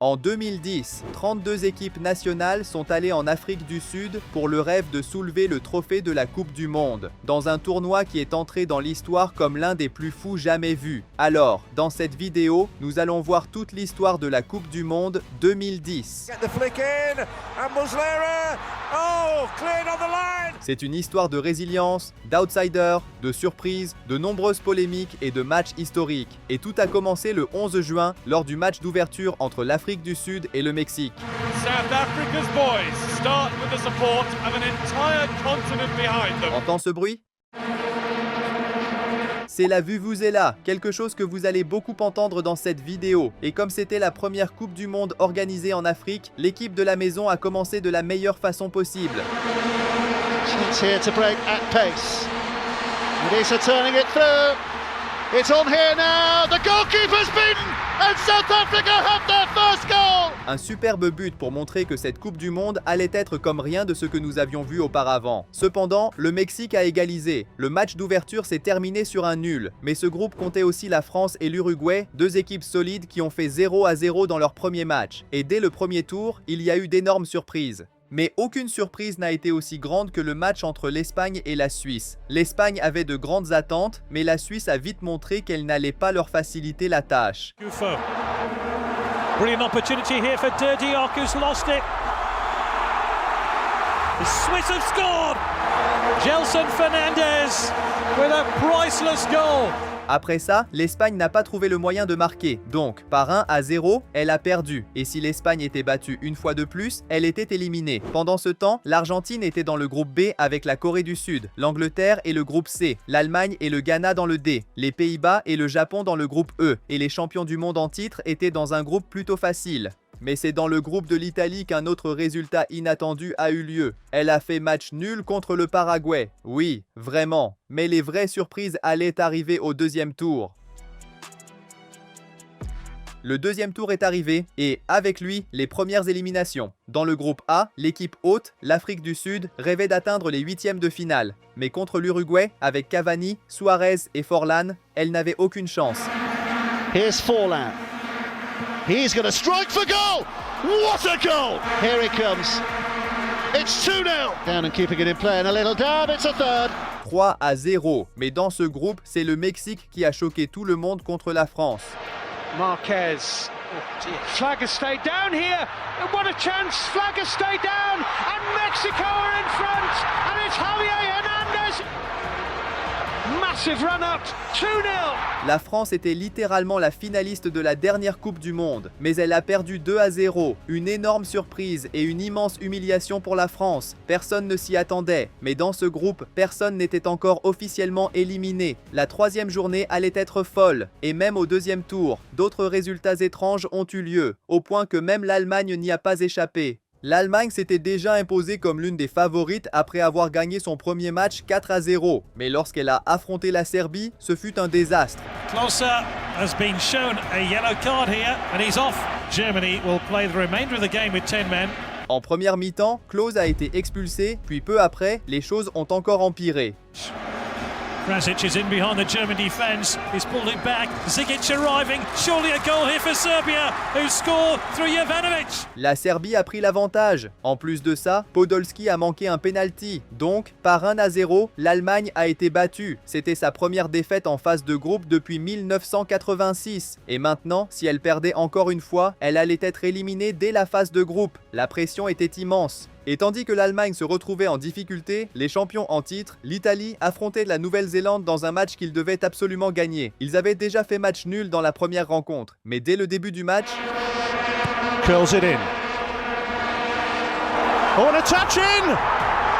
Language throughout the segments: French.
En 2010, 32 équipes nationales sont allées en Afrique du Sud pour le rêve de soulever le trophée de la Coupe du Monde, dans un tournoi qui est entré dans l'histoire comme l'un des plus fous jamais vus. Alors, dans cette vidéo, nous allons voir toute l'histoire de la Coupe du Monde 2010. C'est une histoire de résilience, d'outsiders, de surprises, de nombreuses polémiques et de matchs historiques. Et tout a commencé le 11 juin lors du match d'ouverture entre l'Afrique du Sud et le Mexique. South Africa's boys start with the support of an entire continent behind them. Entends ce bruit? C'est la vuvuzela, quelque chose que vous allez beaucoup entendre dans cette vidéo. Et comme c'était la première Coupe du Monde organisée en Afrique, l'équipe de la maison a commencé de la meilleure façon possible. Chance here to break at pace. Melissa turning it through. It's on here now. The goalkeeper's beaten and South Africa have their first goal. Un superbe but pour montrer que cette Coupe du Monde allait être comme rien de ce que nous avions vu auparavant. Cependant, le Mexique a égalisé. Le match d'ouverture s'est terminé sur un nul. Mais ce groupe comptait aussi la France et l'Uruguay, deux équipes solides qui ont fait 0-0 dans leur premier match. Et dès le premier tour, il y a eu d'énormes surprises. Mais aucune surprise n'a été aussi grande que le match entre l'Espagne et la Suisse. L'Espagne avait de grandes attentes, mais la Suisse a vite montré qu'elle n'allait pas leur faciliter la tâche. Brilliant opportunity here for De Diok, who's lost it. The Swiss have scored! Gelson Fernandez with a priceless goal. Après ça, l'Espagne n'a pas trouvé le moyen de marquer, donc par 1-0, elle a perdu. Et si l'Espagne était battue une fois de plus, elle était éliminée. Pendant ce temps, l'Argentine était dans le groupe B avec la Corée du Sud, l'Angleterre et le groupe C, l'Allemagne et le Ghana dans le D, les Pays-Bas et le Japon dans le groupe E, et les champions du monde en titre étaient dans un groupe plutôt facile. Mais c'est dans le groupe de l'Italie qu'un autre résultat inattendu a eu lieu. Elle a fait match nul contre le Paraguay. Oui, vraiment. Mais les vraies surprises allaient arriver au deuxième tour. Le deuxième tour est arrivé et, avec lui, les premières éliminations. Dans le groupe A, l'équipe hôte, l'Afrique du Sud, rêvait d'atteindre les huitièmes de finale. Mais contre l'Uruguay, avec Cavani, Suarez et Forlan, elle n'avait aucune chance. Here's Forlan. He's going to strike for goal! What a goal! Here he comes. It's 2-0. Down and keeping it in play and a little dab, it's a third. 3-0. Mais dans ce groupe, c'est le Mexique qui a choqué tout le monde contre la France. Marquez. Oh dear. Flag has stayed down here. What a chance. Flag has stayed down. And Mexico are in front. And it's Javier Hernandez. Massive run-up, 2-0. La France était littéralement la finaliste de la dernière Coupe du Monde, mais elle a perdu 2-0. Une énorme surprise et une immense humiliation pour la France. Personne ne s'y attendait, mais dans ce groupe, personne n'était encore officiellement éliminé. La troisième journée allait être folle, et même au deuxième tour, d'autres résultats étranges ont eu lieu, au point que même l'Allemagne n'y a pas échappé. L'Allemagne s'était déjà imposée comme l'une des favorites après avoir gagné son premier match 4-0. Mais lorsqu'elle a affronté la Serbie, ce fut un désastre. Klose has been shown a yellow card here and he's off. Germany will play the remainder of the game with 10 men. En première mi-temps, Klose a été expulsé, puis peu après, les choses ont encore empiré. Krasic is in behind the German defence. He's pulled it back. Zigic arriving. Surely a goal here for Serbia, who score through Jovanovic. La Serbie a pris l'avantage. En plus de ça, Podolski a manqué un penalty. Donc, par 1-0, l'Allemagne a été battue. C'était sa première défaite en phase de groupe depuis 1986. Et maintenant, si elle perdait encore une fois, elle allait être éliminée dès la phase de groupe. La pression était immense. Et tandis que l'Allemagne se retrouvait en difficulté, les champions en titre, l'Italie, affrontait la Nouvelle-Zélande dans un match qu'ils devaient absolument gagner. Ils avaient déjà fait match nul dans la première rencontre, mais dès le début du match... Curls it in. Oh, and a touch in!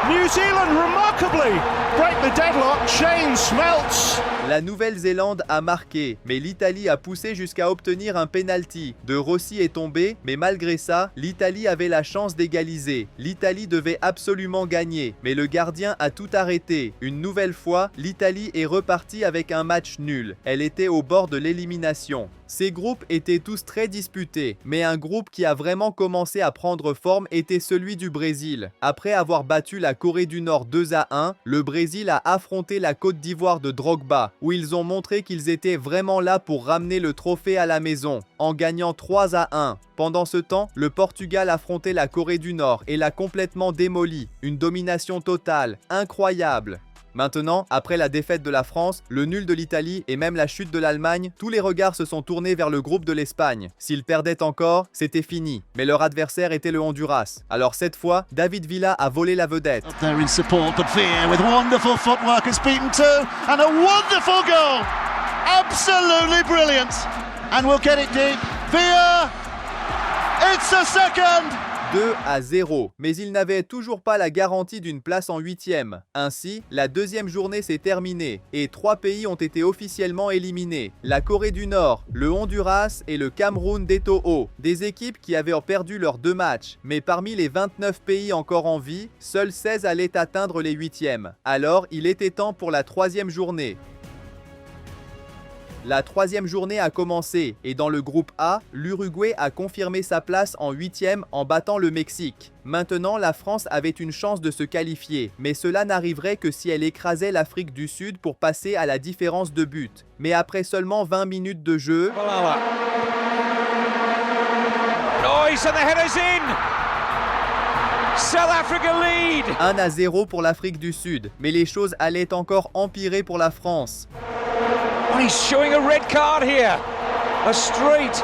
New Zealand remarkably break the deadlock. Shane Smelts. La Nouvelle-Zélande a marqué, mais l'Italie a poussé jusqu'à obtenir un penalty. De Rossi est tombé, mais malgré ça, l'Italie avait la chance d'égaliser. L'Italie devait absolument gagner, mais le gardien a tout arrêté. Une nouvelle fois, l'Italie est repartie avec un match nul. Elle était au bord de l'élimination. Ces groupes étaient tous très disputés, mais un groupe qui a vraiment commencé à prendre forme était celui du Brésil. Après avoir battu la Corée du Nord 2-1 2-1, le Brésil a affronté la Côte d'Ivoire de Drogba, où ils ont montré qu'ils étaient vraiment là pour ramener le trophée à la maison, en gagnant 3-1. Pendant ce temps, le Portugal affrontait la Corée du Nord et l'a complètement démoli. Une domination totale, incroyable. Maintenant, après la défaite de la France, le nul de l'Italie et même la chute de l'Allemagne, tous les regards se sont tournés vers le groupe de l'Espagne. S'ils perdaient encore, c'était fini. Mais leur adversaire était le Honduras. Alors cette fois, David Villa a volé la vedette. They're in support, but Villa with wonderful footwork has beaten two, and a wonderful goal. Absolutely brilliant. And we'll get it deep. Villa, it's a second. 2-0, mais il n'avait toujours pas la garantie d'une place en 8e. Ainsi, la deuxième journée s'est terminée et 3 pays ont été officiellement éliminés. La Corée du Nord, le Honduras et le Cameroun d'Eto'o, des équipes qui avaient perdu leurs 2 matchs. Mais parmi les 29 pays encore en vie, seuls 16 allaient atteindre les 8e. Alors, il était temps pour la 3e journée. La 3e journée a commencé et dans le groupe A, l'Uruguay a confirmé sa place en 8e en battant le Mexique. Maintenant, la France avait une chance de se qualifier, mais cela n'arriverait que si elle écrasait l'Afrique du Sud pour passer à la différence de but. Mais après seulement 20 minutes de jeu... Noise and the header's in. South Africa lead. 1-0 pour l'Afrique du Sud, mais les choses allaient encore empirer pour la France. And he's showing a red card here. A straight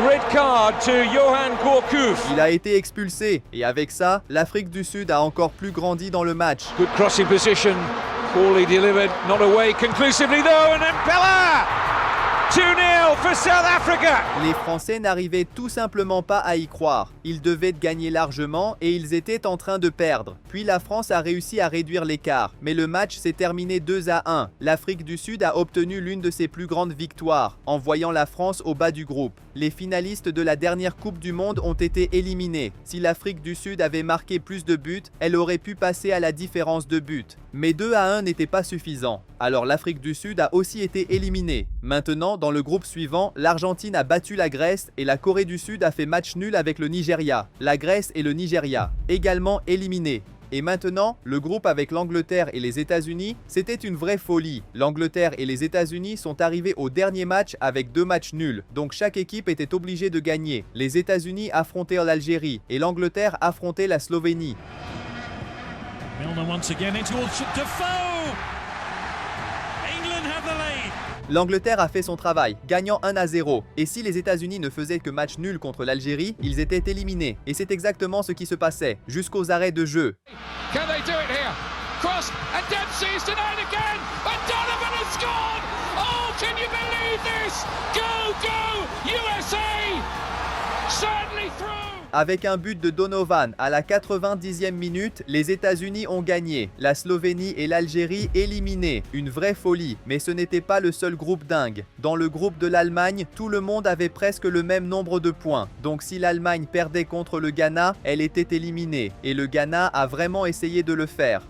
red card to Johan Gourcuff. Il a été expulsé et avec ça, l'Afrique du Sud a encore plus grandi dans le match. Good crossing position. Poorly delivered. Not away conclusively though. And then Pella. 2-0 for South Africa. Les Français n'arrivaient tout simplement pas à y croire. Ils devaient gagner largement et ils étaient en train de perdre. Puis la France a réussi à réduire l'écart, mais le match s'est terminé 2-1. L'Afrique du Sud a obtenu l'une de ses plus grandes victoires, en voyant la France au bas du groupe. Les finalistes de la dernière Coupe du Monde ont été éliminés. Si l'Afrique du Sud avait marqué plus de buts, elle aurait pu passer à la différence de buts. Mais 2-1 n'était pas suffisant. Alors l'Afrique du Sud a aussi été éliminée. Maintenant, dans le groupe suivant, l'Argentine a battu la Grèce et la Corée du Sud a fait match nul avec le Nigeria. La Grèce et le Nigeria, également éliminés. Et maintenant, le groupe avec l'Angleterre et les États-Unis, c'était une vraie folie. L'Angleterre et les États-Unis sont arrivés au dernier match avec 2 matchs nuls, donc chaque équipe était obligée de gagner. Les États-Unis affrontaient l'Algérie et l'Angleterre affrontait la Slovénie. Milner once again into Defoe. England have the lead. L'Angleterre a fait son travail, gagnant 1-0. Et si les États-Unis ne faisaient que match nul contre l'Algérie, ils étaient éliminés. Et c'est exactement ce qui se passait, jusqu'aux arrêts de jeu. Can they do it here? Cross and Dempsey is denied again. And Donovan has scored. Oh, can you believe this? Go, go, USA! Certainly through. Avec un but de Donovan à la 90e minute, les États-Unis ont gagné. La Slovénie et l'Algérie éliminées. Une vraie folie, mais ce n'était pas le seul groupe dingue. Dans le groupe de l'Allemagne, tout le monde avait presque le même nombre de points. Donc si l'Allemagne perdait contre le Ghana, elle était éliminée. Et le Ghana a vraiment essayé de le faire.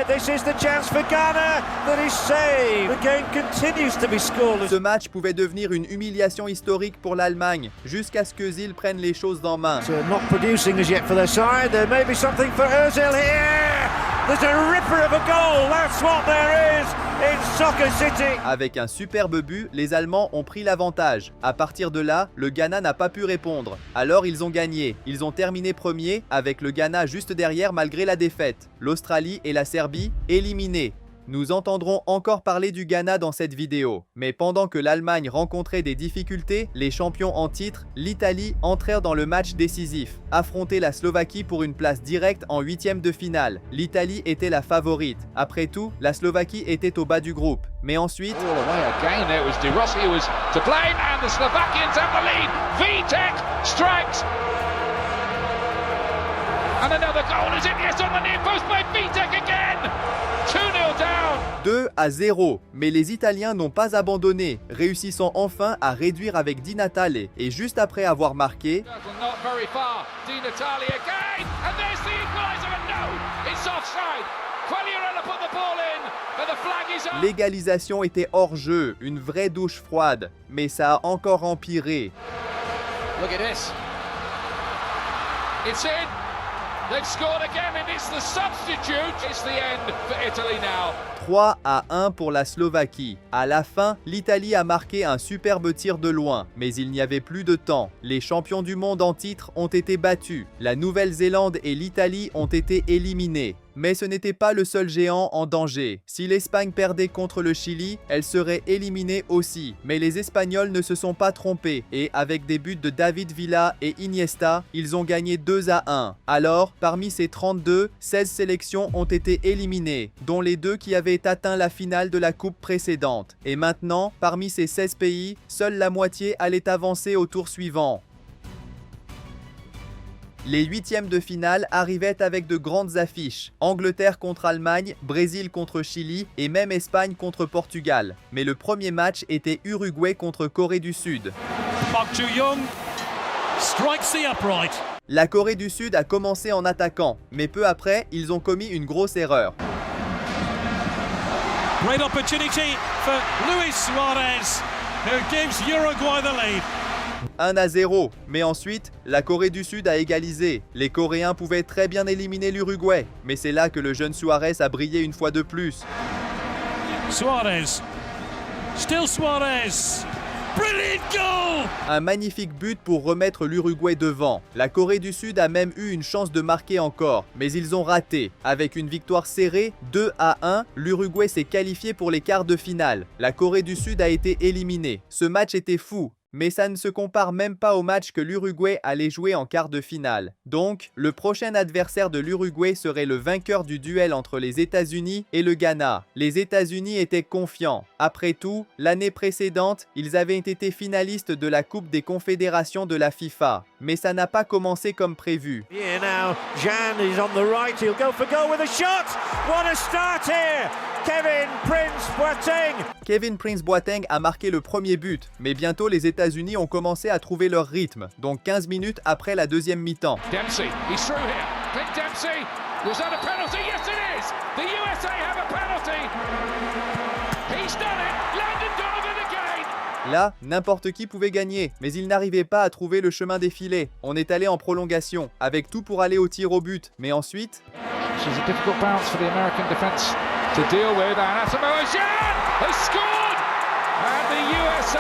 This is the chance for Ghana that is saved. The game continues to be scoreless. Ce match pouvait devenir une humiliation historique pour l'Allemagne, jusqu'à ce que Özil prenne les choses en main. So not producing as yet for their side. There may be something for Özil here. There's a ripper of a goal. That's what there is in Soccer City. Avec un superbe but, les Allemands ont pris l'avantage. À partir de là, le Ghana n'a pas pu répondre. Alors ils ont gagné. Ils ont terminé premier, avec le Ghana juste derrière malgré la défaite. L'Australie et la Serbie éliminés. Nous entendrons encore parler du Ghana dans cette vidéo. Mais pendant que l'Allemagne rencontrait des difficultés, les champions en titre, l'Italie, entrèrent dans le match décisif. Affronter la Slovaquie pour une place directe en 8e de finale. L'Italie était la favorite. Après tout, la Slovaquie était au bas du groupe. Mais ensuite... All away again. It was De Rossi who was to blame, and the Slovakians have the lead. Vitek strikes. And another goal is in, yes, on the near post by Vitek again. 2-0 down. 2-0, mais les Italiens n'ont pas abandonné, réussissant enfin à réduire avec Di Natale. Et juste après avoir marqué, Not very far. Di Natale again, and there's the equaliser, and no, it's offside. Quagliarella put the ball in, but the flag is up. l'égalisation était hors jeu, une vraie douche froide. Mais ça a encore empiré. Look at this. It's in. They've scored again and it's the substitute. It's the end for Italy now. 3-1 pour la Slovaquie. À la fin, l'Italie a marqué un superbe tir de loin, mais il n'y avait plus de temps. Les champions du monde en titre ont été battus. La Nouvelle-Zélande et l'Italie ont été éliminés. Mais ce n'était pas le seul géant en danger. Si l'Espagne perdait contre le Chili, elle serait éliminée aussi. Mais les Espagnols ne se sont pas trompés et avec des buts de David Villa et Iniesta, ils ont gagné 2-1. Alors, parmi ces 32, 16 sélections ont été éliminées, dont les 2 qui avaient atteint la finale de la coupe précédente. Et maintenant, parmi ces 16 pays, seule la moitié allait avancer au tour suivant. Les huitièmes de finale arrivaient avec de grandes affiches. Angleterre contre Allemagne, Brésil contre Chili et même Espagne contre Portugal. Mais le premier match était Uruguay contre Corée du Sud. Park Ju-young strikes the upright. La Corée du Sud a commencé en attaquant, mais peu après, ils ont commis une grosse erreur. Great opportunity for Luis Suarez, who gives Uruguay the lead. 1-0, mais ensuite, la Corée du Sud a égalisé. Les Coréens pouvaient très bien éliminer l'Uruguay, mais c'est là que le jeune Suarez a brillé une fois de plus. Suarez, still Suarez, brilliant goal! Un magnifique but pour remettre l'Uruguay devant. La Corée du Sud a même eu une chance de marquer encore, mais ils ont raté. Avec une victoire serrée, 2-1, l'Uruguay s'est qualifié pour les quarts de finale. La Corée du Sud a été éliminée. Ce match était fou. Mais ça ne se compare même pas au match que l'Uruguay allait jouer en quart de finale. Donc, le prochain adversaire de l'Uruguay serait le vainqueur du duel entre les États-Unis et le Ghana. Les États-Unis étaient confiants. Après tout, l'année précédente, ils avaient été finalistes de la Coupe des Confédérations de la FIFA. Mais ça n'a pas commencé comme prévu. Yeah, now Jan is on the right. He'll go for goal with a shot. What a start here. Kevin Prince Boateng. Kevin Prince Boateng a marqué le premier but, mais bientôt les États-Unis ont commencé à trouver leur rythme, donc 15 minutes après la deuxième mi-temps. Dempsey, he's through here. Clint Dempsey, was that a penalty? Yes, it is. The USA have a penalty. He's done it. Landon Donovan again. Là, n'importe qui pouvait gagner, mais il n'arrivait pas à trouver le chemin des filets. On est allé en prolongation, avec tout pour aller au tir au but, mais ensuite... This is a difficult bounce for the American defence to deal with, and Asamoah Gyan has scored, and the USA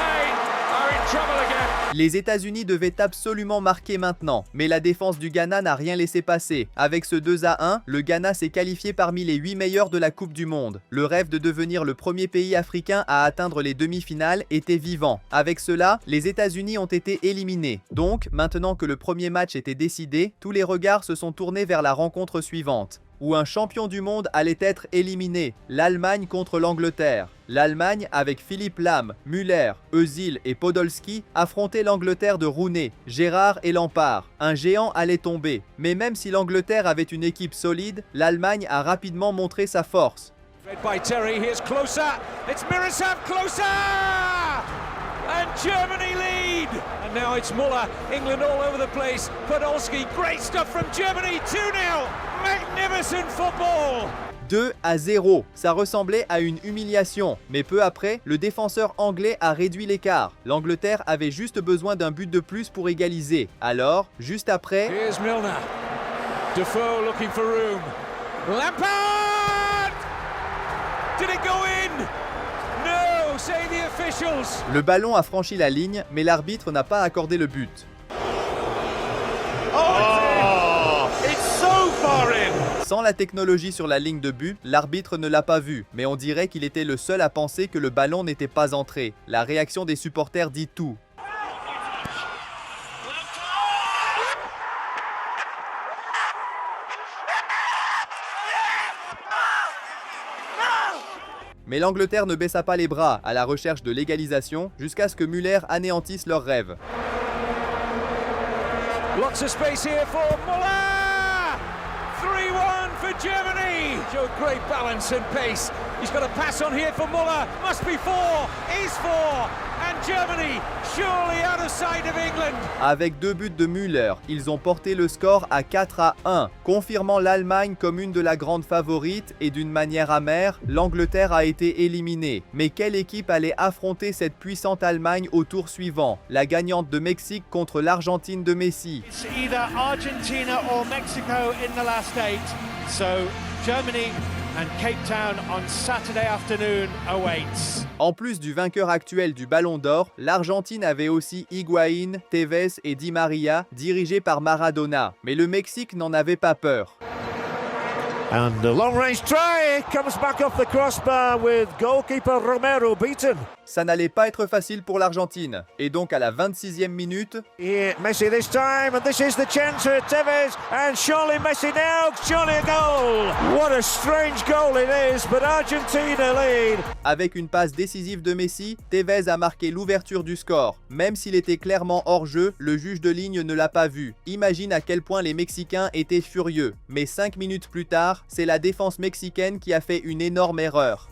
are in trouble again. Les États-Unis devaient absolument marquer maintenant, mais la défense du Ghana n'a rien laissé passer. Avec ce 2-1, le Ghana s'est qualifié parmi les 8 meilleurs de la Coupe du Monde. Le rêve de devenir le premier pays africain à atteindre les demi-finales était vivant. Avec cela, les États-Unis ont été éliminés. Donc, maintenant que le premier match était décidé, tous les regards se sont tournés vers la rencontre suivante, où un champion du monde allait être éliminé, l'Allemagne contre l'Angleterre. L'Allemagne, avec Philipp Lahm, Müller, Özil et Podolski, affrontait l'Angleterre de Rooney, Gérrard et Lampard. Un géant allait tomber. Mais même si l'Angleterre avait une équipe solide, l'Allemagne a rapidement montré sa force. Fed by Terry, here's Klose. It's Miroslav Klose! And Germany lead! And now it's Muller, England all over the place. Podolski, great stuff from Germany, 2-0! Magnificent football! 2-0, ça ressemblait à une humiliation, mais peu après, le défenseur anglais a réduit l'écart. L'Angleterre avait juste besoin d'un but de plus pour égaliser. Alors, juste après... Here's Milner. Defoe looking for room. Lampard! Did it go in? No, say the officials. Le ballon a franchi la ligne, mais l'arbitre n'a pas accordé le but. It's so far in. Sans la technologie sur la ligne de but, l'arbitre ne l'a pas vu, mais on dirait qu'il était le seul à penser que le ballon n'était pas entré. La réaction des supporters dit tout. Mais l'Angleterre ne baissa pas les bras à la recherche de l'égalisation jusqu'à ce que Müller anéantisse leur rêve. Lots of space here for Muller! 3-1 for Germany! Showed great balance and pace. He's got a pass on here for Muller. Must be 4. Is 4. and Germany surely out of sight of England. Avec 2 buts de Müller, ils ont porté le score à 4-1, confirmant l'Allemagne comme une de la grande favorite et d'une manière amère, l'Angleterre a été éliminée. Mais quelle équipe allait affronter cette puissante Allemagne au tour suivant? La gagnante de Mexique contre l'Argentine de Messi. It's either Argentina or Mexico in the last 8. So Germany and Cape Town on Saturday afternoon awaits. En plus du vainqueur actuel du Ballon d'Or, l'Argentine avait aussi Higuaín, Tevez et Di Maria, dirigés par Maradona. Mais le Mexique n'en avait pas peur. And the long-range try comes back off the crossbar with goalkeeper Romero beaten. Ça n'allait pas être facile pour l'Argentine. Et donc à la 26e minute, Here, Messi this time, and this is the chance for Tevez, and surely Messi now, surely a goal! What a strange goal it is, but Argentina lead. avec une passe décisive de Messi, Tevez a marqué l'ouverture du score. Même s'il était clairement hors jeu, le juge de ligne ne l'a pas vu. Imagine à quel point les Mexicains étaient furieux. Mais 5 minutes plus tard, c'est la défense mexicaine qui a fait une énorme erreur.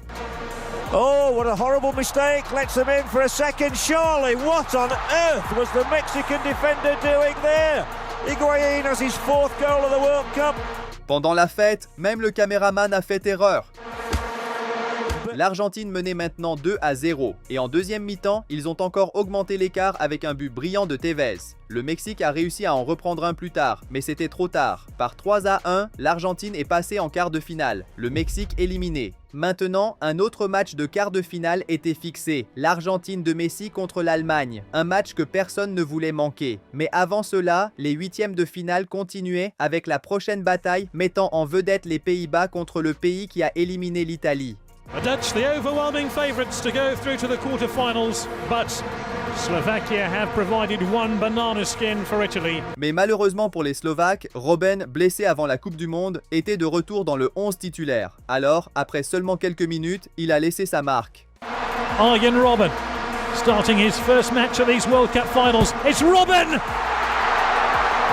Oh, what a horrible mistake. Lets them in for a second, surely. What on earth was the Mexican defender doing there? Higuaín has his 4th goal of the World Cup. Pendant la fête, même le caméraman a fait erreur. L'Argentine menait maintenant 2-0 et en deuxième mi-temps, ils ont encore augmenté l'écart avec un but brillant de Tevez. Le Mexique a réussi à en reprendre un plus tard, mais c'était trop tard. Par 3-1, l'Argentine est passée en quart de finale, le Mexique éliminé. Maintenant, un autre match de quart de finale était fixé, l'Argentine de Messi contre l'Allemagne, un match que personne ne voulait manquer. Mais avant cela, les huitièmes de finale continuaient avec la prochaine bataille mettant en vedette les Pays-Bas contre le pays qui a éliminé l'Italie. The Dutch, the overwhelming favourites to go through to the quarter-finals, but Slovakia have provided one banana skin for Italy. Mais malheureusement pour les Slovaques, Robben, blessé avant la Coupe du Monde, était de retour dans le 11 titulaire. Alors, après seulement quelques minutes, il a laissé sa marque. Arjen Robben, starting his first match of these World Cup finals. It's Robben!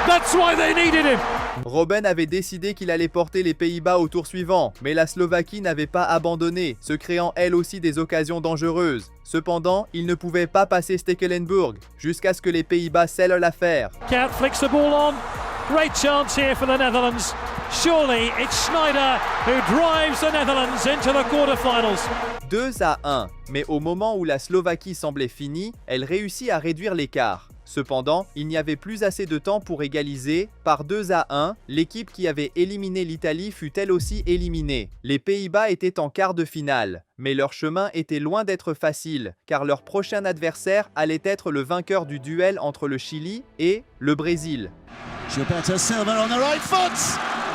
That's why they needed him! Robben avait décidé qu'il allait porter les Pays-Bas au tour suivant, mais la Slovaquie n'avait pas abandonné, se créant elle aussi des occasions dangereuses. Cependant, il ne pouvait pas passer Stekelenburg, jusqu'à ce que les Pays-Bas scellent l'affaire. Cat flicks the ball on. Great chance here for the Netherlands. Surely it's Schneider who drives the Netherlands into the quarter-finals. 2-1, mais au moment où la Slovaquie semblait finie, elle réussit à réduire l'écart. Cependant, il n'y avait plus assez de temps pour égaliser. Par 2-1, l'équipe qui avait éliminé l'Italie fut elle aussi éliminée. Les Pays-Bas étaient en quart de finale, mais leur chemin était loin d'être facile, car leur prochain adversaire allait être le vainqueur du duel entre le Chili et le Brésil. Gilberto Silva on the right foot,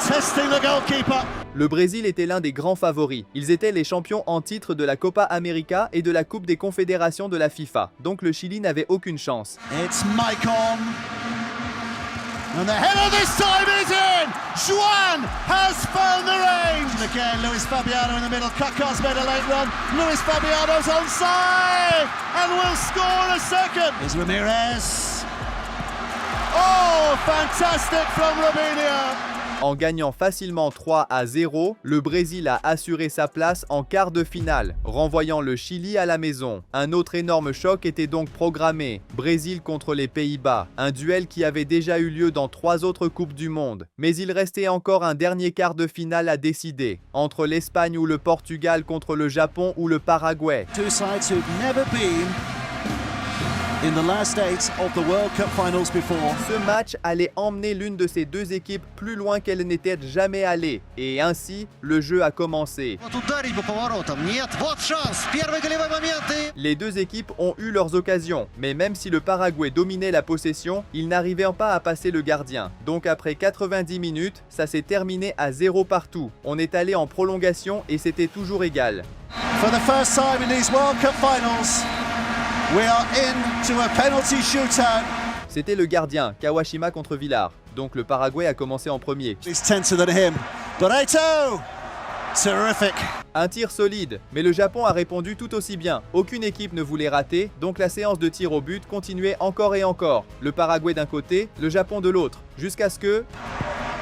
testing the goalkeeper. Le Brésil était l'un des grands favoris. Ils étaient les champions en titre de la Copa América et de la Coupe des Confédérations de la FIFA. Donc le Chili n'avait aucune chance. It's Maicon. And the header this time is in! Juan has found the range! And again, Luis Fabiano in the middle. Kaká's made a late run. Luis Fabiano's onside! And will score a second! Here's Ramirez. Oh, fantastic from Romania! En gagnant facilement 3-0, le Brésil a assuré sa place en quart de finale, renvoyant le Chili à la maison. Un autre énorme choc était donc programmé, Brésil contre les Pays-Bas, un duel qui avait déjà eu lieu dans 3 autres Coupes du Monde. Mais il restait encore un dernier quart de finale à décider, entre l'Espagne ou le Portugal contre le Japon ou le Paraguay. Two sides who've never been in the last 8 of the World Cup finals before. Ce match allait emmener l'une de ces deux équipes plus loin qu'elle n'était jamais allée. Et ainsi, le jeu a commencé. Les deux équipes ont eu leurs occasions. Mais même si le Paraguay dominait la possession, ils n'arrivaient pas à passer le gardien. Donc après 90 minutes, ça s'est terminé à 0 partout. On est allé en prolongation et c'était toujours égal. For the first time in these World Cup finals, we are into a penalty shootout. C'était le gardien, Kawashima contre Villar. Donc le Paraguay a commencé en premier. He's tenser than him. Donato! Terrific. Un tir solide, mais le Japon a répondu tout aussi bien. Aucune équipe ne voulait rater, donc la séance de tir au but continuait encore et encore. Le Paraguay d'un côté, le Japon de l'autre, jusqu'à ce que...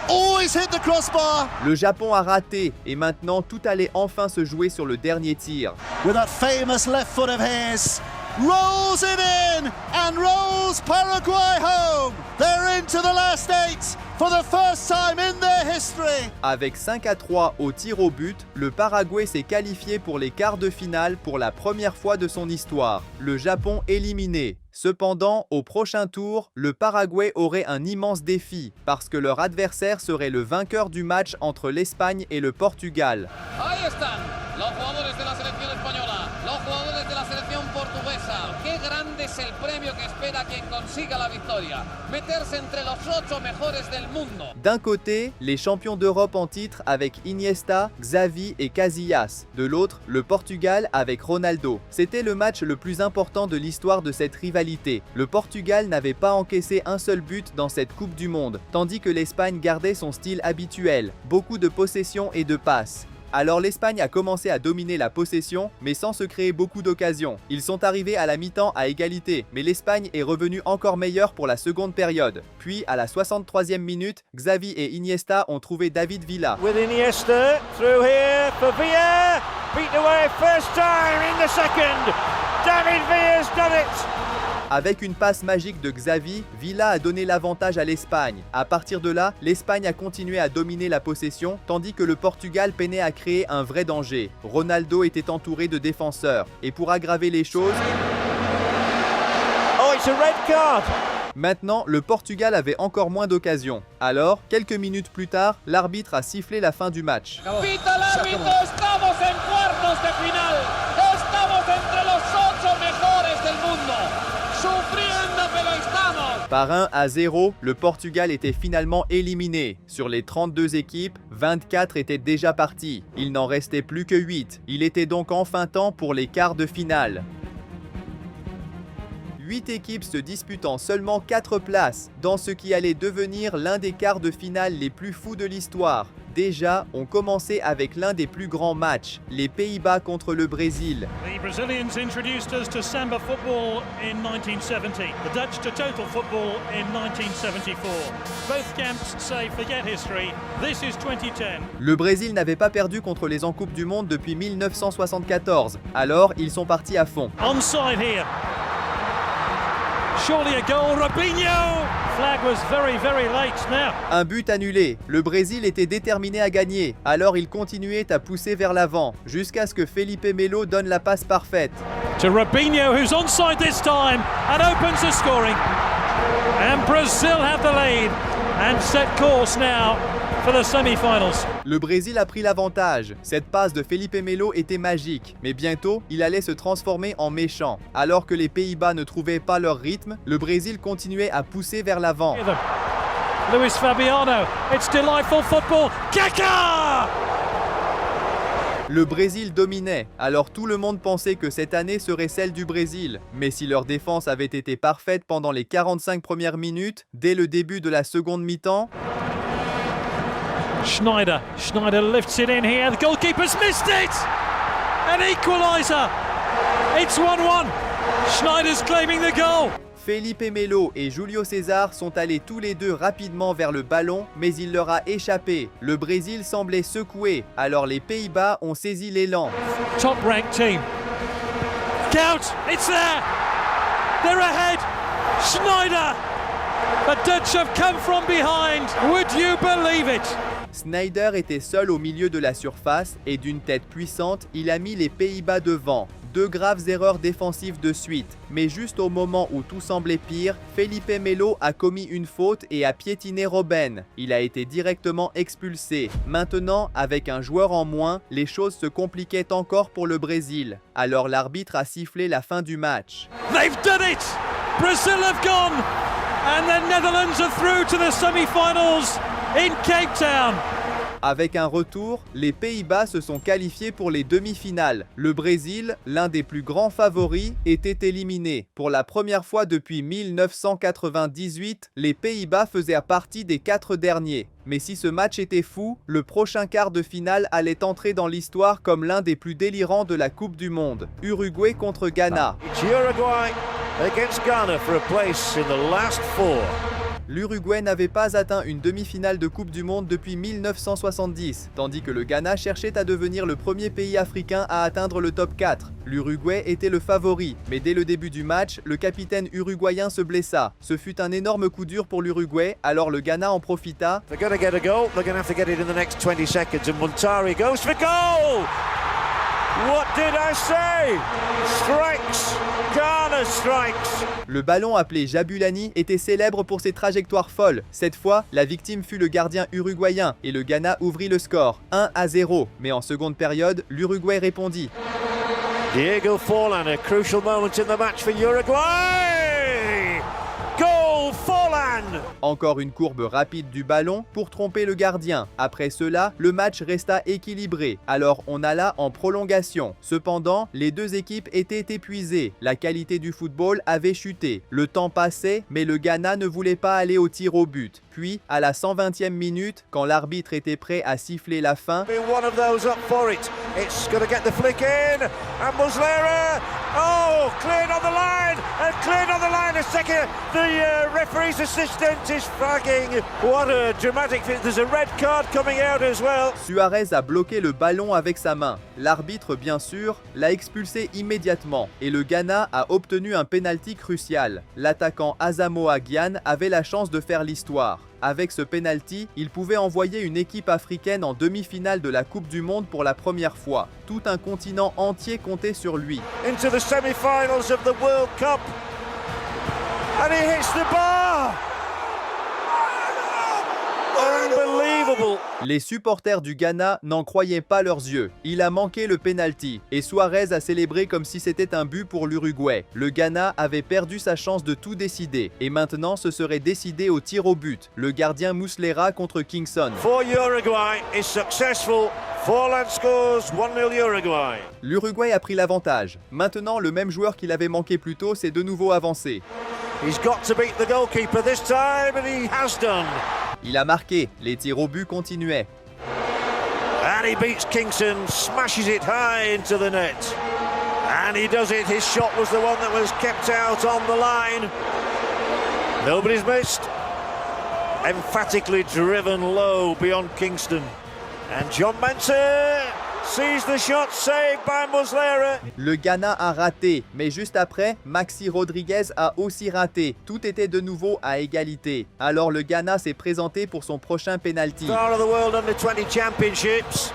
Oh, he's hit the crossbar. Le Japon a raté, et maintenant tout allait enfin se jouer sur le dernier tir. With that famous left foot of his, rolls it in and rolls Paraguay home. They're into the last 8 for the first time in their history. Avec 5-3 au tir au but, le Paraguay s'est qualifié pour les quarts de finale pour la première fois de son histoire. Le Japon éliminé. Cependant, au prochain tour, le Paraguay aurait un immense défi parce que leur adversaire serait le vainqueur du match entre l'Espagne et le Portugal. Ahí están los jugadores de la selección española, los jugadores de la selección portuguesa. Qué grande es el premio que espera quien consiga la victoria. Meterse entre los 8 mejores del mundo. D'un côté, les champions d'Europe en titre avec Iniesta, Xavi et Casillas. De l'autre, le Portugal avec Ronaldo. C'était le match le plus important de l'histoire de cette rivalité. Le Portugal n'avait pas encaissé un seul but dans cette Coupe du Monde, tandis que l'Espagne gardait son style habituel, beaucoup de possession et de passes. Alors l'Espagne a commencé à dominer la possession, mais sans se créer beaucoup d'occasions. Ils sont arrivés à la mi-temps à égalité, mais l'Espagne est revenue encore meilleure pour la seconde période. Puis, à la 63e minute, Xavi et Iniesta ont trouvé David Villa. With Iniesta, through here for Villa, beat away first time in the second. David Villa's done it. Avec une passe magique de Xavi, Villa a donné l'avantage à l'Espagne. À partir de là, l'Espagne a continué à dominer la possession, tandis que le Portugal peinait à créer un vrai danger. Ronaldo était entouré de défenseurs. Et pour aggraver les choses... Oh, it's a red card. Maintenant, le Portugal avait encore moins d'occasions. Alors, quelques minutes plus tard, l'arbitre a sifflé la fin du match. Pita el árbitro, estamos en cuartos de final. Estamos entre los 8 mejores del mundo. Sufriendo, pero estamos. Par 1-0, le Portugal était finalement éliminé. Sur les 32 équipes, 24 étaient déjà parties. Il n'en restait plus que 8. Il était donc enfin temps pour les quarts de finale. 8 équipes se disputant seulement 4 places, dans ce qui allait devenir l'un des quarts de finale les plus fous de l'histoire. Déjà, on commençait avec l'un des plus grands matchs, les Pays-Bas contre le Brésil. The Brazilians introduced us to samba football in 1970, the Dutch to total football in 1974. Both camps say forget history, this is 2010. Le Brésil n'avait pas perdu contre les en Coupe du Monde depuis 1974, alors ils sont partis à fond. Onside here. Surely a goal, Robinho! Flag was very, very late now. Un but annulé. Le Brésil était déterminé à gagner, alors il continuait à pousser vers l'avant, jusqu'à ce que Felipe Melo donne la passe parfaite. To Robinho, who's onside this time, and opens the scoring. And Brazil have the lead, and set course now for the semi-finals. Le Brésil a pris l'avantage. Cette passe de Felipe Melo était magique, mais bientôt, il allait se transformer en méchant. Alors que les Pays-Bas ne trouvaient pas leur rythme, le Brésil continuait à pousser vers l'avant. Luis Fabiano, it's delightful football. Kaká! Le Brésil dominait, alors tout le monde pensait que cette année serait celle du Brésil. Mais si leur défense avait été parfaite pendant les 45 premières minutes, dès le début de la seconde mi-temps, Schneider lifts it in here. The goalkeeper's missed it! An equaliser! It's 1-1. Schneider's claiming the goal. Felipe Melo et Julio César sont allés tous les deux rapidement vers le ballon, mais il leur a échappé. Le Brésil semblait secoué, alors les Pays-Bas ont saisi l'élan. Top-ranked team. Count! It's there! They're ahead! Schneider! The Dutch have come from behind. Would you believe it? Sneijder était seul au milieu de la surface et d'une tête puissante, il a mis les Pays-Bas devant. 2 graves erreurs défensives de suite, mais juste au moment où tout semblait pire, Felipe Melo a commis une faute et a piétiné Robben. Il a été directement expulsé. Maintenant, avec un joueur en moins, les choses se compliquaient encore pour le Brésil. Alors l'arbitre a sifflé la fin du match. They've done it! Brazil have gone! And the Netherlands are through to the semi-finals in Cape Town. Avec un retour, les Pays-Bas se sont qualifiés pour les demi-finales. Le Brésil, l'un des plus grands favoris, était éliminé. Pour la première fois depuis 1998, les Pays-Bas faisaient partie des 4 derniers. Mais si ce match était fou, le prochain quart de finale allait entrer dans l'histoire comme l'un des plus délirants de la Coupe du Monde. Uruguay contre Ghana. It's Uruguay against Ghana for a place in the last 4. L'Uruguay n'avait pas atteint une demi-finale de Coupe du Monde depuis 1970, tandis que le Ghana cherchait à devenir le premier pays africain à atteindre le top 4. L'Uruguay était le favori, mais dès le début du match, le capitaine uruguayen se blessa. Ce fut un énorme coup dur pour l'Uruguay, alors le Ghana en profita. They're going to get a goal. They're going to have to get it in the next 20 seconds. And Muntari goes for goal! What did I say? Strikes! Ghana strikes! Le ballon appelé Jabulani était célèbre pour ses trajectoires folles. Cette fois, la victime fut le gardien uruguayen et le Ghana ouvrit le score, 1-0. Mais en seconde période, l'Uruguay répondit. Diego Forlan, a crucial moment in the match for Uruguay! Goal Forlan! Encore une courbe rapide du ballon pour tromper le gardien. Après cela, le match resta équilibré. Alors on alla en prolongation. Cependant, les deux équipes étaient épuisées. La qualité du football avait chuté. Le temps passait, mais le Ghana ne voulait pas aller au tir au but. Puis, à la 120e minute, quand l'arbitre était prêt à siffler la fin, One of those up for it. It's going to get the flick in. And Muslera. Oh, cleared on the line. And cleared on the line. A second. The referee's assistant is flagging. What a dramatic finish. There's a red card coming out as well. Suarez a bloqué le ballon avec sa main. L'arbitre, bien sûr, l'a expulsé immédiatement. Et le Ghana a obtenu un pénalty crucial. L'attaquant Asamoah Gyan avait la chance de faire l'histoire. Avec ce pénalty, il pouvait envoyer une équipe africaine en demi-finale de la Coupe du Monde pour la première fois. Tout un continent entier comptait sur lui. Into the semi-finals of the World Cup. And he hits the bar. Unbelievable. Les supporters du Ghana n'en croyaient pas leurs yeux. Il a manqué le penalty et Suarez a célébré comme si c'était un but pour l'Uruguay. Le Ghana avait perdu sa chance de tout décider et maintenant ce serait décidé au tir au but. Le gardien Muslera contre Kingston. For Uruguay is successful. Forlan scores 1-0 Uruguay. L'Uruguay a pris l'avantage. Maintenant, le même joueur qui l'avait manqué plus tôt s'est de nouveau avancé. He's got to beat the goalkeeper this time and he has done. Il a marqué, les tirs au but continuaient. And he beats Kingston, smashes it high into the net. And he does it. His shot was the one that was kept out on the line. Nobody's missed. Emphatically driven low beyond Kingston. And John Mensah sees the shot saved by Muslera. Le Ghana a raté, mais juste après, Maxi Rodriguez a aussi raté. Tout était de nouveau à égalité. Alors le Ghana s'est présenté pour son prochain penalty. Star of the World Under-20 Championships.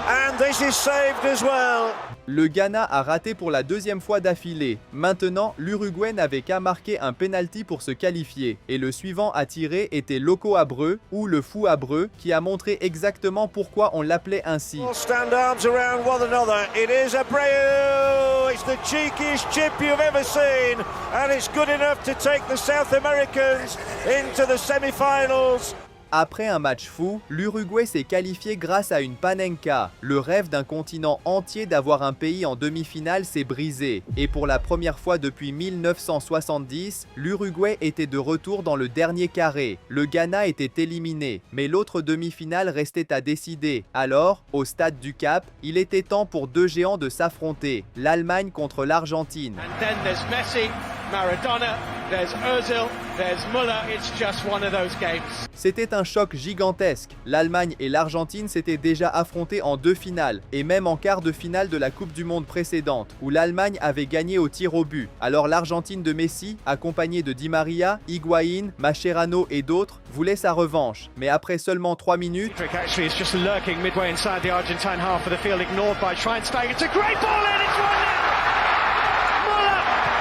And this is saved as well. Le Ghana a raté pour la deuxième fois d'affilée. Maintenant, l'Uruguay n'avait qu'à marquer un penalty pour se qualifier. Et le suivant à tirer était Loco Abreu, ou le Fou Abreu, qui a montré exactement pourquoi on l'appelait ainsi. Stand arms around one another. It is Abreu. It's the cheekiest chip you've ever seen. And it's good enough to take the South Americans into the semi-finals. Après un match fou, l'Uruguay s'est qualifié grâce à une panenka. Le rêve d'un continent entier d'avoir un pays en demi-finale s'est brisé. Et pour la première fois depuis 1970, l'Uruguay était de retour dans le dernier carré. Le Ghana était éliminé, mais l'autre demi-finale restait à décider. Alors, au stade du Cap, il était temps pour deux géants de s'affronter, l'Allemagne contre l'Argentine. And then there's Messi, Maradona, there's Özil, there's Müller. It's just one of those games. C'était un choc gigantesque. L'Allemagne et l'Argentine s'étaient déjà affrontés en deux finales, et même en quart de finale de la Coupe du Monde précédente, où l'Allemagne avait gagné au tir au but. Alors l'Argentine de Messi, accompagnée de Di Maria, Higuaín, Mascherano et d'autres, voulait sa revanche. Mais après seulement 3 minutes, Actually, it's just lurking midway inside the Argentine half of the field, ignored by Schweinsteiger. It's a great ball in. It's 1-0.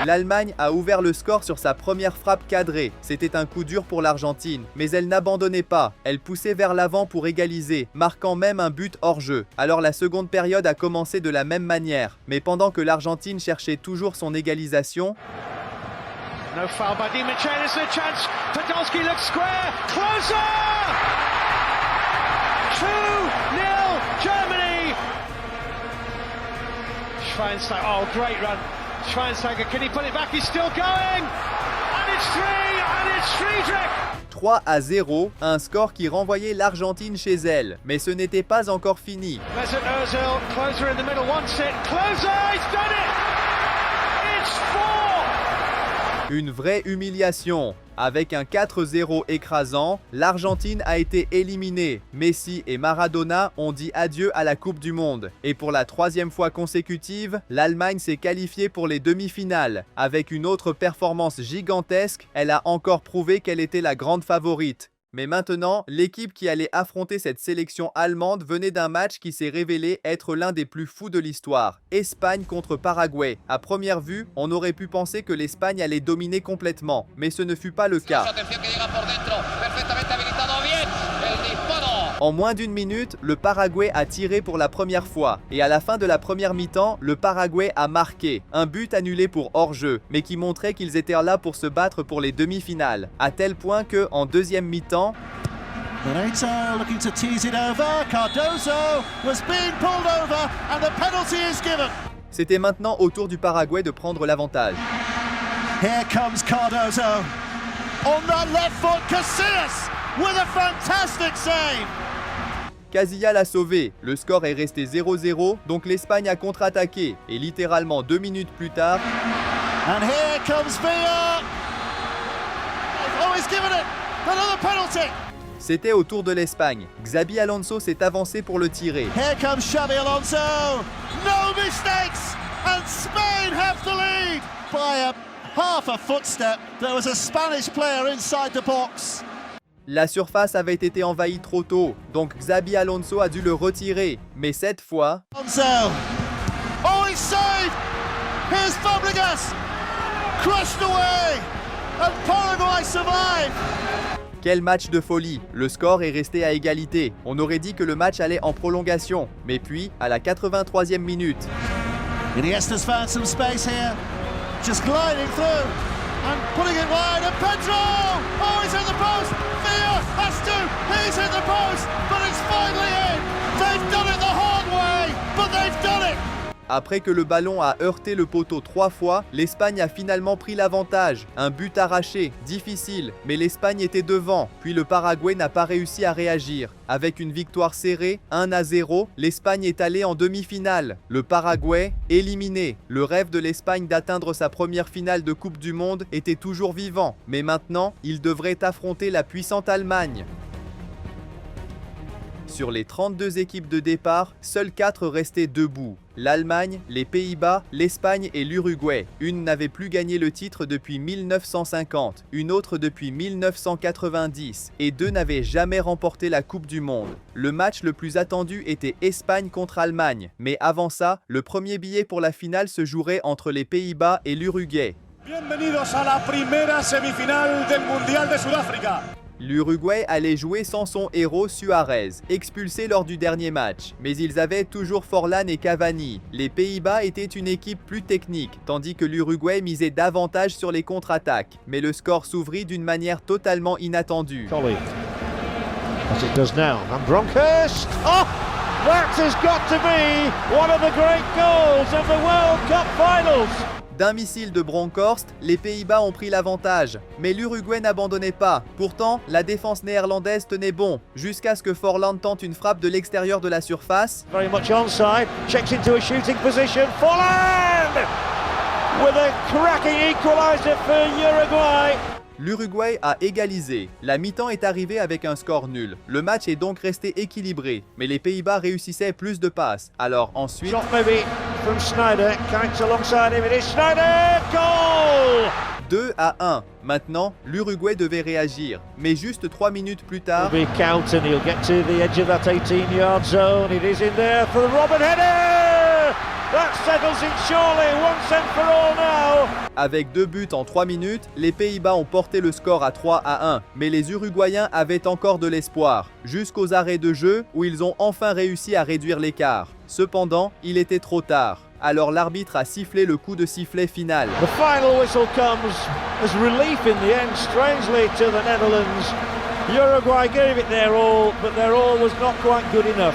l'Allemagne a ouvert le score sur sa première frappe cadrée. C'était un coup dur pour l'Argentine, mais elle n'abandonnait pas. Elle poussait vers l'avant pour égaliser, marquant même un but hors jeu. Alors la seconde période a commencé de la même manière. Mais pendant que l'Argentine cherchait toujours son égalisation, No foul by Di Matteo. There's a chance. Podolski looks square. Closer! 2-0 Germany. Schweinsteiger. Oh, great run. Schweinsteiger, can he put it back? He's still going. And it's 3, and it's Friedrich. 3-0, un score qui renvoyait l'Argentine chez elle. Mais ce n'était pas encore fini. Mesut Özil, closer in the middle, wants it. Closer, he's done it. It's 4. Une vraie humiliation. Avec un 4-0 écrasant, l'Argentine a été éliminée. Messi et Maradona ont dit adieu à la Coupe du Monde. Et pour la 3e fois consécutive, l'Allemagne s'est qualifiée pour les demi-finales. Avec une autre performance gigantesque, elle a encore prouvé qu'elle était la grande favorite. Mais maintenant, l'équipe qui allait affronter cette sélection allemande venait d'un match qui s'est révélé être l'un des plus fous de l'histoire. Espagne contre Paraguay. À première vue, on aurait pu penser que l'Espagne allait dominer complètement, mais ce ne fut pas le cas. En moins d'une minute, le Paraguay a tiré pour la première fois. Et à la fin de la première mi-temps, le Paraguay a marqué. Un but annulé pour hors-jeu, mais qui montrait qu'ils étaient là pour se battre pour les demi-finales. À tel point que, en deuxième mi-temps, Benito looking to tease it over. Cardozo was being pulled over and the penalty is given. c'était maintenant au tour du Paraguay de prendre l'avantage. Here comes Cardozo. On the left foot, Casillas with a fantastic save. Casilla l'a sauvé. Le score est resté 0-0, donc l'Espagne a contre-attaqué. Et littéralement 2 minutes plus tard, And here comes Villa. Oh, he's given it. Another penalty. c'était au tour de l'Espagne. Xabi Alonso s'est avancé pour le tirer. Here comes Xabi Alonso. No mistakes. And Spain have the lead by half a footstep. There was a Spanish player inside the box. La surface avait été envahie trop tôt, donc Xabi Alonso a dû le retirer. Mais cette fois, Alonso. Oh, he's saved. Here's Fabregas. Crushed away. And Paraguay survive. quel match de folie! Le score est resté à égalité. On aurait dit que le match allait en prolongation. Mais puis, à la 83e minute, Iniesta's found some space here. Just gliding through. And putting it wide. And Pedro. Oh, he's in the post. Villa has to. He's in the post. But it's finally in. They've done it the hard way. But they've done it. après que le ballon a heurté le poteau 3 fois, l'Espagne a finalement pris l'avantage. Un but arraché, difficile, mais l'Espagne était devant. Puis le Paraguay n'a pas réussi à réagir. Avec une victoire serrée, 1-0, l'Espagne est allée en demi-finale. Le Paraguay, éliminé. Le rêve de l'Espagne d'atteindre sa première finale de Coupe du Monde était toujours vivant. Mais maintenant, il devrait affronter la puissante Allemagne. Sur les 32 équipes de départ, seules 4 restaient debout. L'Allemagne, les Pays-Bas, l'Espagne et l'Uruguay. Une n'avait plus gagné le titre depuis 1950, une autre depuis 1990, et 2 n'avaient jamais remporté la Coupe du Monde. Le match le plus attendu était Espagne contre Allemagne, mais avant ça, le premier billet pour la finale se jouerait entre les Pays-Bas et l'Uruguay. Bienvenidos a la primera semifinal del Mundial de Sudáfrica. L'Uruguay allait jouer sans son héros Suarez, expulsé lors du dernier match. Mais ils avaient toujours Forlan et Cavani. Les Pays-Bas étaient une équipe plus technique, tandis que l'Uruguay misait davantage sur les contre-attaques. Mais le score s'ouvrit d'une manière totalement inattendue. As it does now, and Bronkhurst. Oh, that has got to be one of the great goals of the World Cup Finals. D'un missile de Bronkhorst, les Pays-Bas ont pris l'avantage, mais l'Uruguay n'abandonnait pas. Pourtant, la défense néerlandaise tenait bon, jusqu'à ce que Forlan tente une frappe de l'extérieur de la surface. Very much onside, checks into a shooting position. Forlan with a cracking equaliser for Uruguay. L'Uruguay a égalisé. La mi-temps est arrivée avec un score nul. Le match est donc resté équilibré, mais les Pays-Bas réussissaient plus de passes. Alors ensuite, Shot maybe from Sneijder, Kites alongside him, it is Sneijder, goal! 2-1. Maintenant, l'Uruguay devait réagir. Mais juste 3 minutes plus tard, It'll be Coughton, he'll get to the edge of that 18-yard zone. It is in there for the Robin header! That settles it surely, once and for all now. avec 2 buts en 3 minutes, les Pays-Bas ont porté le score à 3-1. Mais les Uruguayens avaient encore de l'espoir, jusqu'aux arrêts de jeu où ils ont enfin réussi à réduire l'écart. Cependant, il était trop tard. Alors l'arbitre a sifflé le coup de sifflet final. The final whistle comes as relief in the end, strangely, to the Netherlands. Uruguay gave it their all, but their all was not quite good enough.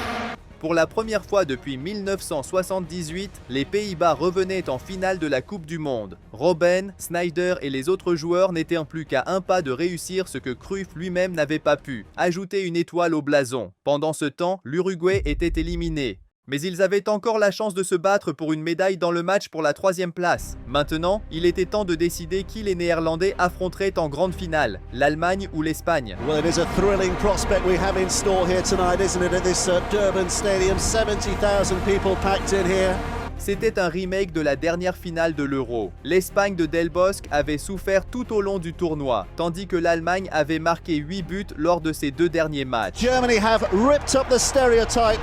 Pour la première fois depuis 1978, les Pays-Bas revenaient en finale de la Coupe du Monde. Robben, Sneijder et les autres joueurs n'étaient plus qu'à un pas de réussir ce que Cruyff lui-même n'avait pas pu, ajouter une étoile au blason. Pendant ce temps, l'Uruguay était éliminé. Mais ils avaient encore la chance de se battre pour une médaille dans le match pour la 3e place. Maintenant, il était temps de décider qui les Néerlandais affronteraient en grande finale, l'Allemagne ou l'Espagne. Well, it is a thrilling prospect we have in store here tonight, isn't it, at this Durban Stadium? 70,000 people packed in here. C'était un remake de la dernière finale de l'Euro. L'Espagne de Del Bosque avait souffert tout au long du tournoi, tandis que l'Allemagne avait marqué 8 buts lors de ses 2 derniers matchs. Germany have ripped up the stereotype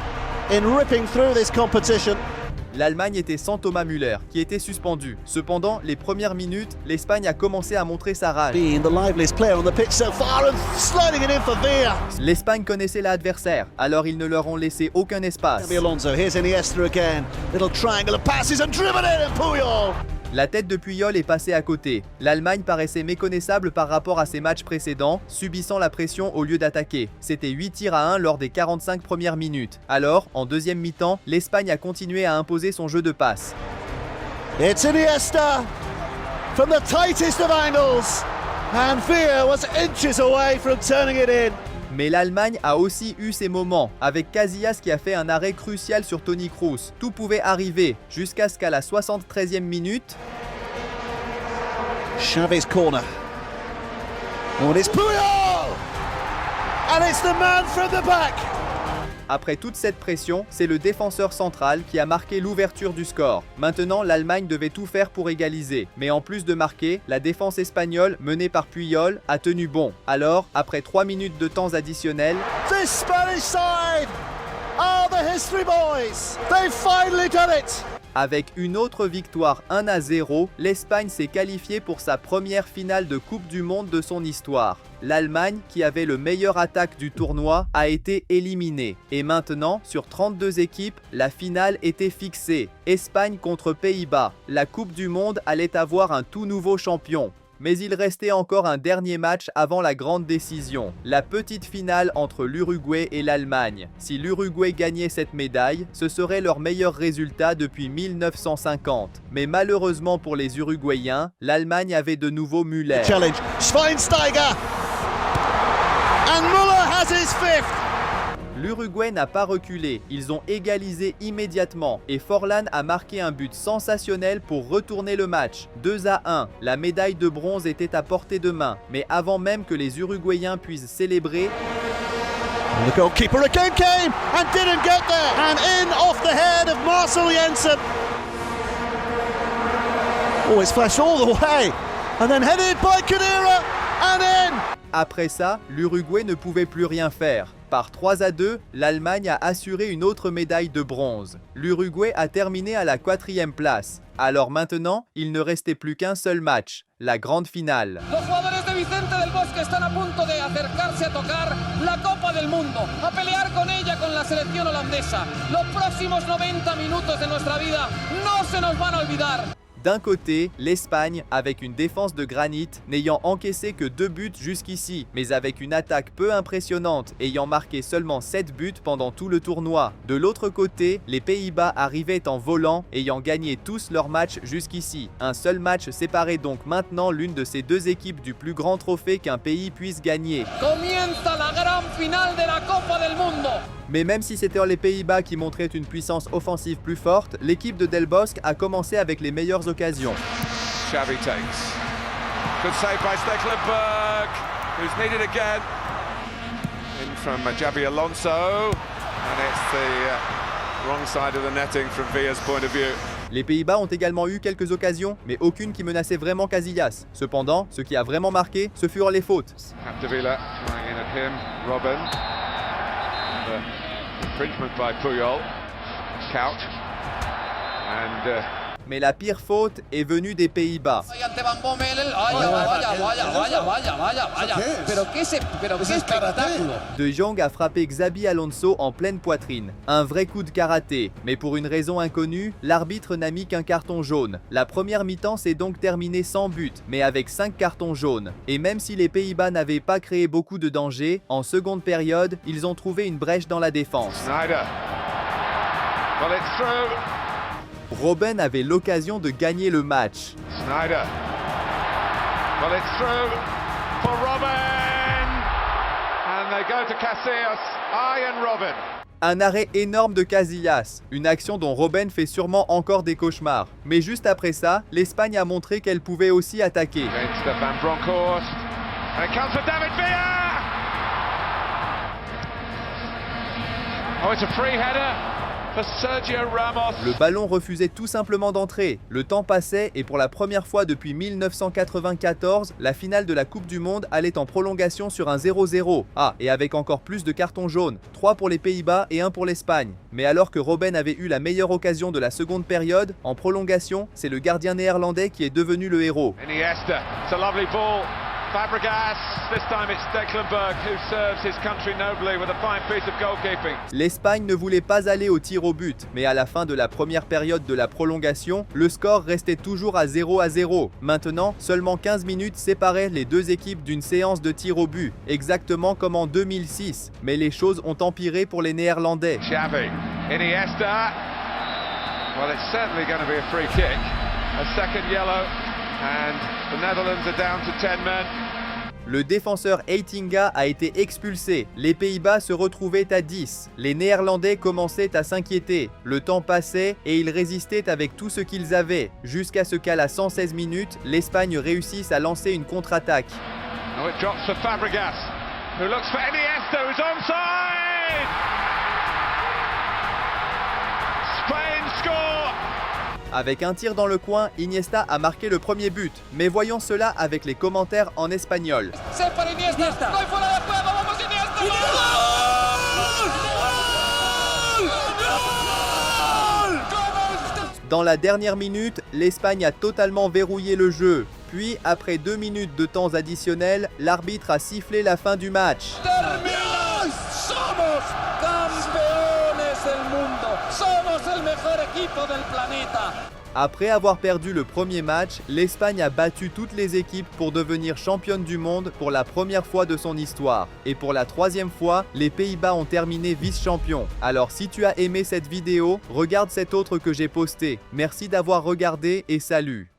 in ripping through this competition. L'Allemagne était sans Thomas Müller, qui était suspendu. Cependant, les premières minutes, l'Espagne a commencé à montrer sa rage. Being the liveliest player on the pitch so far and sliding it in for Villa. L'Espagne connaissait l'adversaire, alors ils ne leur ont laissé aucun espace. Xabi Alonso, here's Iniesta again. Little triangle of passes and driven in and Puyol. La tête de Puyol est passée à côté. L'Allemagne paraissait méconnaissable par rapport à ses matchs précédents, subissant la pression au lieu d'attaquer. C'était 8 tirs à 1 lors des 45 premières minutes. Alors, en deuxième mi-temps, l'Espagne a continué à imposer son jeu de passe. It's Iniesta from the tightest of angles. And Villa was inches away from turning it in. Mais l'Allemagne a aussi eu ses moments, avec Casillas qui a fait un arrêt crucial sur Toni Kroos. Tout pouvait arriver, jusqu'à ce qu'à la 73e minute... Xavi's corner. Oh, it's Puyol! And it's the man from the back! Après toute cette pression, c'est le défenseur central qui a marqué l'ouverture du score. Maintenant, l'Allemagne devait tout faire pour égaliser. Mais en plus de marquer, la défense espagnole, menée par Puyol, a tenu bon. Alors, après 3 minutes de temps additionnels... This Spanish side are the history boys! They've finally done it! Avec une autre victoire 1-0, l'Espagne s'est qualifiée pour sa première finale de Coupe du Monde de son histoire. L'Allemagne, qui avait le meilleur attaque du tournoi, a été éliminée. Et maintenant, sur 32 équipes, la finale était fixée. Espagne contre Pays-Bas. La Coupe du Monde allait avoir un tout nouveau champion. Mais il restait encore un dernier match avant la grande décision, la petite finale entre l'Uruguay et l'Allemagne. Si l'Uruguay gagnait cette médaille, ce serait leur meilleur résultat depuis 1950. Mais malheureusement pour les Uruguayens, l'Allemagne avait de nouveau Müller. Challenge, Schweinsteiger! And Müller has his fifth! L'Uruguay n'a pas reculé, ils ont égalisé immédiatement et Forlán a marqué un but sensationnel pour retourner le match. 2-1, la médaille de bronze était à portée de main, mais avant même que les Uruguayens puissent célébrer, The goalkeeper again came and didn't get there, and in off the head of Marcel Jensen. Oh, it's flashed all the way, and then headed by Khedira, and in. Après ça, l'Uruguay ne pouvait plus rien faire. Par 3-2, l'Allemagne a assuré une autre médaille de bronze. L'Uruguay a terminé à la 4e place. Alors maintenant, il ne restait plus qu'un seul match, la grande finale. Los jugadores de Vicente del Bosque están a punto de acercarse a tocar la Copa del Mundo, a pelear con ella con la selección holandesa. Los próximos 90 minutos de nuestra vida no se nos van a olvidar. D'un côté, l'Espagne, avec une défense de granit, n'ayant encaissé que 2 buts jusqu'ici, mais avec une attaque peu impressionnante, ayant marqué seulement 7 buts pendant tout le tournoi. De l'autre côté, les Pays-Bas arrivaient en volant, ayant gagné tous leurs matchs jusqu'ici. Un seul match séparait donc maintenant l'une de ces deux équipes du plus grand trophée qu'un pays puisse gagner. Comienza la gran final de la Copa del Mundo. Mais même si c'était les Pays-Bas qui montraient une puissance offensive plus forte, l'équipe de Del Bosque a commencé avec les meilleures occasions. Xavi takes. Good save by Stekelenburg, who's needed again. In from Xabi Alonso, and it's the wrong side of the netting from Villa's point of view. Les Pays-Bas ont également eu quelques occasions, mais aucune qui menaçait vraiment Casillas. Cependant, ce qui a vraiment marqué, ce furent les fautes. Capdevila trying in at him, Robben. Infringement by Puyol, Couch, and mais la pire faute est venue des Pays-Bas. De Jong a frappé Xabi Alonso en pleine poitrine. Un vrai coup de karaté. Mais pour une raison inconnue, l'arbitre n'a mis qu'un carton jaune. La première mi-temps s'est donc terminée sans but, mais avec 5 cartons jaunes. Et même si les Pays-Bas n'avaient pas créé beaucoup de danger, en seconde période, ils ont trouvé une brèche dans la défense. Sneijder. Well, it's through. Robben avait l'occasion de gagner le match. Sneijder. Well, it's through for Robben. And they go to Casillas. Arjen Robben. Un arrêt énorme de Casillas, une action dont Robben fait sûrement encore des cauchemars. Mais juste après ça, l'Espagne a montré qu'elle pouvait aussi attaquer. Oh, it's a free header for Sergio Ramos. Le ballon refusait tout simplement d'entrer. Le temps passait et pour la première fois depuis 1994, la finale de la Coupe du Monde allait en prolongation sur un 0-0. Ah, et avec encore plus de cartons jaunes, 3 pour les Pays-Bas et 1 pour l'Espagne. Mais alors que Robben avait eu la meilleure occasion de la seconde période, en prolongation, c'est le gardien néerlandais qui est devenu le héros. Iniesta, it's a lovely ball. Fabregas, this time it's Stekelenburg who serves his country nobly with a fine piece of goalkeeping. L'Espagne ne voulait pas aller au tir au but, mais à la fin de la première période de la prolongation, le score restait toujours à 0-0. Maintenant, seulement 15 minutes séparaient les deux équipes d'une séance de tir au but, exactement comme en 2006. Mais les choses ont empiré pour les Néerlandais. Xavi, Iniesta. Well, it's certainly going to be a free kick. A second yellow. And the Netherlands are down to 10 men. Le défenseur Heitinga a été expulsé. Les Pays-Bas se retrouvaient à 10. Les Néerlandais commençaient à s'inquiéter. Le temps passait et ils résistaient avec tout ce qu'ils avaient. Jusqu'à ce qu'à la 116 minutes, l'Espagne réussisse à lancer une contre-attaque. Oh, it drops for Fabregas, who looks for Iniesta, who's onside! Spain score! Avec un tir dans le coin, Iniesta a marqué le premier but. Mais voyons cela avec les commentaires en espagnol. Dans la dernière minute, l'Espagne a totalement verrouillé le jeu. Puis, après 2 minutes de temps additionnel, l'arbitre a sifflé la fin du match. Après avoir perdu le premier match, l'Espagne a battu toutes les équipes pour devenir championne du monde pour la première fois de son histoire. Et pour la 3e fois, les Pays-Bas ont terminé vice-champions. Alors si tu as aimé cette vidéo, regarde cette autre que j'ai postée. Merci d'avoir regardé et salut!